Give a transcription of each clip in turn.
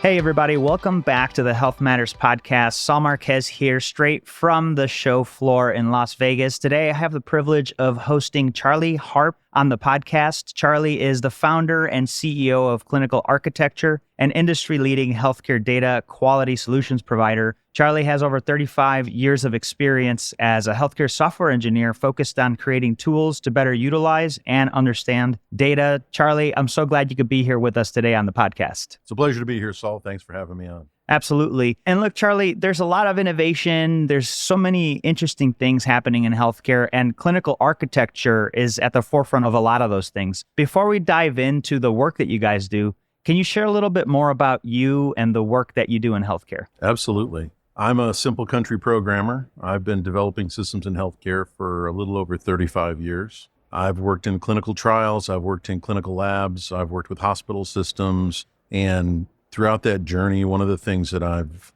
Hey, everybody. Welcome back to the Health Matters podcast. Saul Marquez here, straight from the show floor in Las Vegas. Today, I have the privilege of hosting Charlie Harp on the podcast. Charlie is the founder and CEO of Clinical Architecture, an industry-leading healthcare data quality solutions provider. Charlie has over 35 years of experience as a healthcare software engineer focused on creating tools to better utilize and understand data. Charlie, I'm so glad you could be here with us today on the podcast. It's a pleasure to be here, Saul. Thanks for having me on. Absolutely. And look, Charlie, there's a lot of innovation. There's so many interesting things happening in healthcare, and clinical architecture is at the forefront of a lot of those things. Before we dive into the work that you guys do, can you share a little bit more about you and the work that you do in healthcare? Absolutely. I'm a simple country programmer. I've been developing systems in healthcare for a little over 35 years. I've worked in clinical trials. I've worked in clinical labs. I've worked with hospital systems. And throughout that journey, one of the things that I've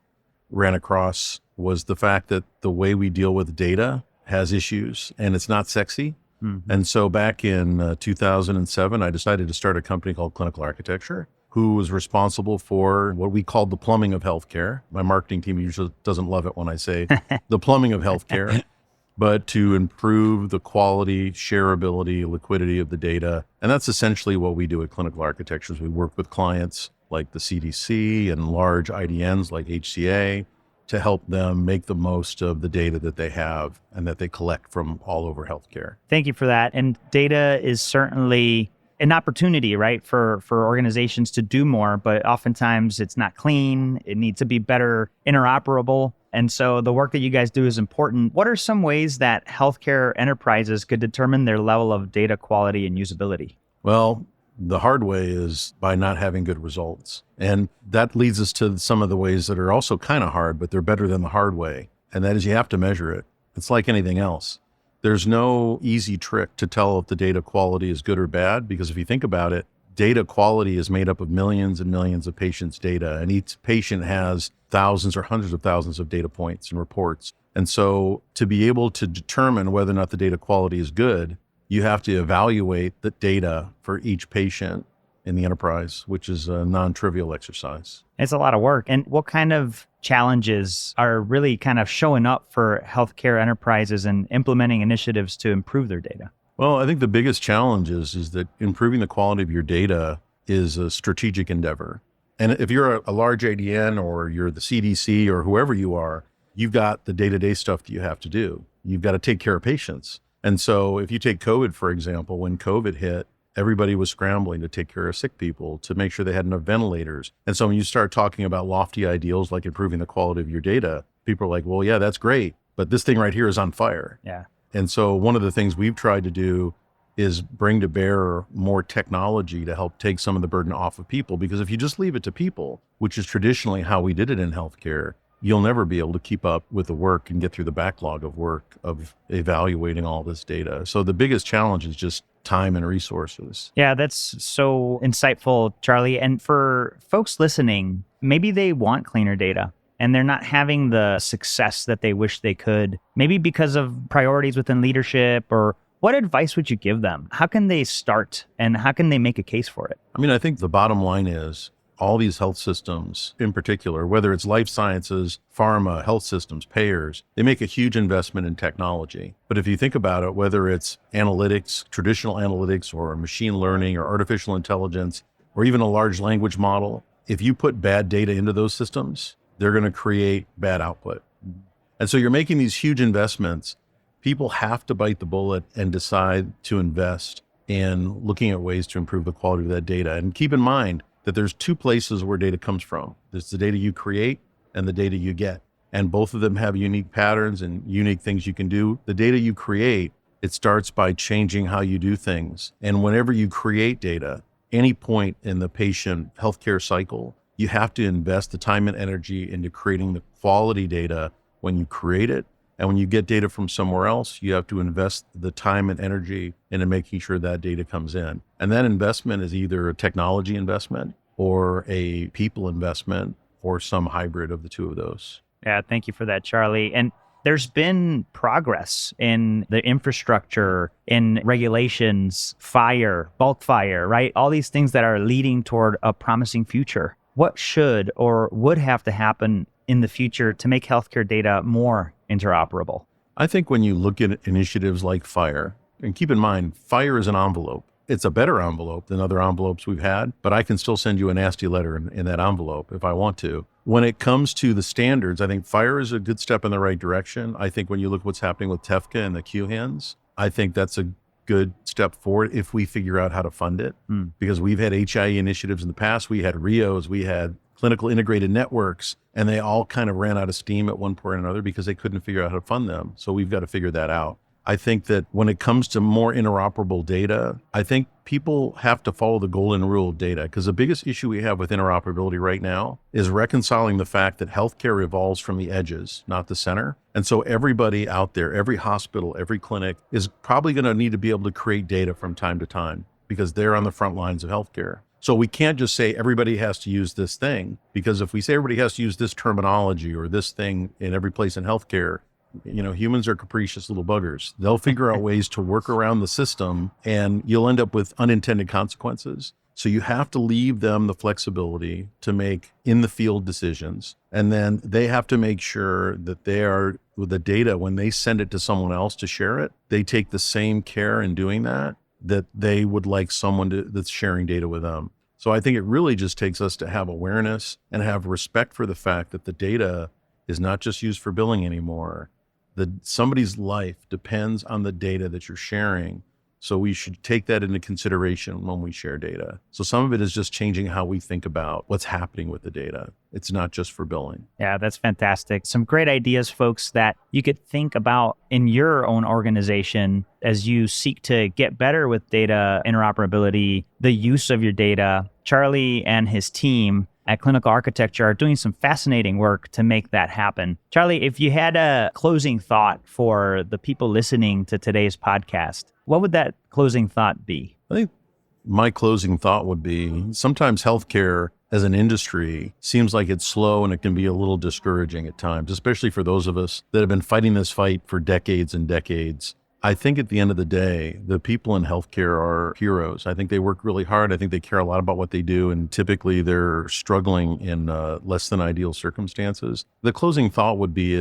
ran across was the fact that the way we deal with data has issues and it's not sexy. Mm-hmm. And so back in 2007, I decided to start a company called Clinical Architecture, who was responsible for what we called the plumbing of healthcare. My marketing team usually doesn't love it when I say the plumbing of healthcare, but to improve the quality, shareability, liquidity of the data. And that's essentially what we do at Clinical Architecture. We work with clients like the CDC and large IDNs like HCA to help them make the most of the data that they have and that they collect from all over healthcare. Thank you for that. And data is certainly an opportunity, right, for organizations to do more, but oftentimes it's not clean. It needs to be better interoperable. And so the work that you guys do is important. What are some ways that healthcare enterprises could determine their level of data quality and usability? Well, the hard way is by not having good results. And that leads us to some of the ways that are also kind of hard, but they're better than the hard way. And that is you have to measure it. It's like anything else. There's no easy trick to tell if the data quality is good or bad, because if you think about it, data quality is made up of millions and millions of patients' data, and each patient has thousands or hundreds of thousands of data points and reports. And so to be able to determine whether or not the data quality is good, you have to evaluate the data for each patient in the enterprise, which is a non-trivial exercise. It's a lot of work. And what kind of challenges are really kind of showing up for healthcare enterprises and implementing initiatives to improve their data? Well, I think the biggest challenge is that improving the quality of your data is a strategic endeavor. And if you're a large ADN or you're the CDC or whoever you are, you've got the day-to-day stuff that you have to do. You've got to take care of patients. And so if you take COVID, for example, when COVID hit, everybody was scrambling to take care of sick people, to make sure they had enough ventilators. And so when you start talking about lofty ideals like improving the quality of your data, people are like, well, yeah, that's great, but this thing right here is on fire. Yeah. And so one of the things we've tried to do is bring to bear more technology to help take some of the burden off of people. Because if you just leave it to people, which is traditionally how we did it in healthcare, you'll never be able to keep up with the work and get through the backlog of work of evaluating all this data. So the biggest challenge is just time and resources. Yeah, that's so insightful, Charlie. And for folks listening, maybe they want cleaner data and they're not having the success that they wish they could, maybe because of priorities within leadership, or what advice would you give them? How can they start and how can they make a case for it? I mean, I think the bottom line is all these health systems in particular, whether it's life sciences, pharma, health systems, payers, they make a huge investment in technology. But if you think about it, whether it's analytics, traditional analytics, or machine learning or artificial intelligence, or even a large language model, if you put bad data into those systems, they're going to create bad output. And so you're making these huge investments. People have to bite the bullet and decide to invest in looking at ways to improve the quality of that data. And keep in mind that there's two places where data comes from. There's the data you create and the data you get. And both of them have unique patterns and unique things you can do. The data you create, it starts by changing how you do things. And whenever you create data, any point in the patient healthcare cycle, you have to invest the time and energy into creating the quality data when you create it. And when you get data from somewhere else, you have to invest the time and energy into making sure that data comes in. And that investment is either a technology investment or a people investment or some hybrid of the two of those. Yeah, thank you for that, Charlie. And there's been progress in the infrastructure, in regulations, fire, bulk fire, right? All these things that are leading toward a promising future. what should or would have to happen in the future to make healthcare data more interoperable? I think when you look at initiatives like FHIR, and keep in mind, FHIR is an envelope. It's a better envelope than other envelopes we've had, but I can still send you a nasty letter in that envelope if I want to. When it comes to the standards, I think FHIR is a good step in the right direction. I think when you look at what's happening with TEFCA and the QHINs, I think that's a good step forward if we figure out how to fund it. Because we've had HIE initiatives in the past. We had RIOs, we had clinical integrated networks, and they all kind of ran out of steam at one point or another because they couldn't figure out how to fund them. So we've got to figure that out. I think that when it comes to more interoperable data, I think people have to follow the golden rule of data, because the biggest issue we have with interoperability right now is reconciling the fact that healthcare evolves from the edges, not the center. And so everybody out there, every hospital, every clinic is probably going to need to be able to create data from time to time because they're on the front lines of healthcare. So we can't just say everybody has to use this thing, because if we say everybody has to use this terminology or this thing in every place in healthcare, humans are capricious little buggers. They'll figure out ways to work around the system, and you'll end up with unintended consequences. So you have to leave them the flexibility to make in the field decisions. And then they have to make sure that they are, with the data, when they send it to someone else to share it, they take the same care in doing that they would like someone that's sharing data with them. So I think it really just takes us to have awareness and have respect for the fact that the data is not just used for billing anymore. That somebody's life depends on the data that you're sharing. So we should take that into consideration when we share data. So some of it is just changing how we think about what's happening with the data. It's not just for billing. Yeah, that's fantastic. Some great ideas, folks, that you could think about in your own organization as you seek to get better with data interoperability, the use of your data. Charlie and his team at Clinical Architecture are doing some fascinating work to make that happen. Charlie, if you had a closing thought for the people listening to today's podcast, what would that closing thought be? I think my closing thought would be sometimes healthcare as an industry seems like it's slow and it can be a little discouraging at times, especially for those of us that have been fighting this fight for decades and decades. I think at the end of the day, the people in healthcare are heroes. I think they work really hard. I think they care a lot about what they do, and typically they're struggling in less than ideal circumstances. The closing thought would be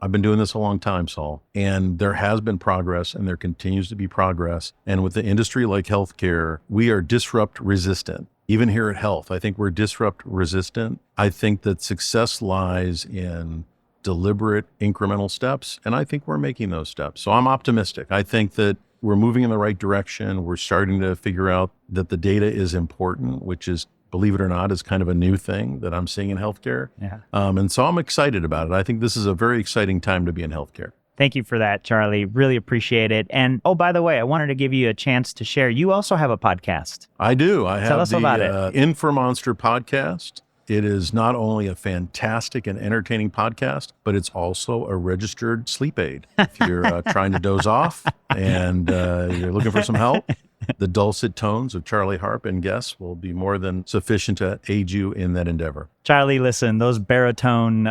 I've been doing this a long time, Saul, and there has been progress and there continues to be progress. And with the industry like healthcare, we are disrupt resistant. Even here at Health, I think we're disrupt resistant. I think that success lies in deliberate incremental steps, and I think we're making those steps. So I'm optimistic. I think that we're moving in the right direction. We're starting to figure out that the data is important, which is, believe it or not, is kind of a new thing that I'm seeing in healthcare. Yeah. And so I'm excited about it. I think this is a very exciting time to be in healthcare. Thank you for that, Charlie. Really appreciate it. And oh, by the way, I wanted to give you a chance to share. You also have a podcast. I do. I have Tell us about it. InfoMonster podcast. It is not only a fantastic and entertaining podcast, but it's also a registered sleep aid. If you're trying to doze off and you're looking for some help, the dulcet tones of Charlie Harp and guests will be more than sufficient to aid you in that endeavor. Charlie, listen, those baritone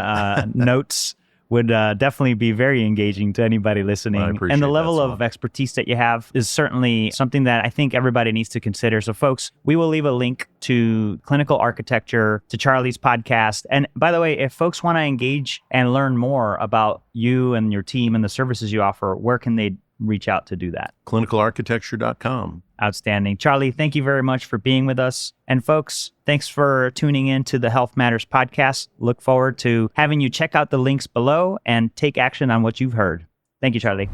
notes would definitely be very engaging to anybody listening. And the level of expertise that you have is certainly something that I think everybody needs to consider. So folks, we will leave a link to Clinical Architecture, to Charlie's podcast. And by the way, if folks want to engage and learn more about you and your team and the services you offer, where can they reach out to do that? clinicalarchitecture.com. Outstanding. Charlie, thank you very much for being with us. And folks, thanks for tuning in to the Health Matters podcast. Look forward to having you check out the links below and take action on what you've heard. Thank you, Charlie.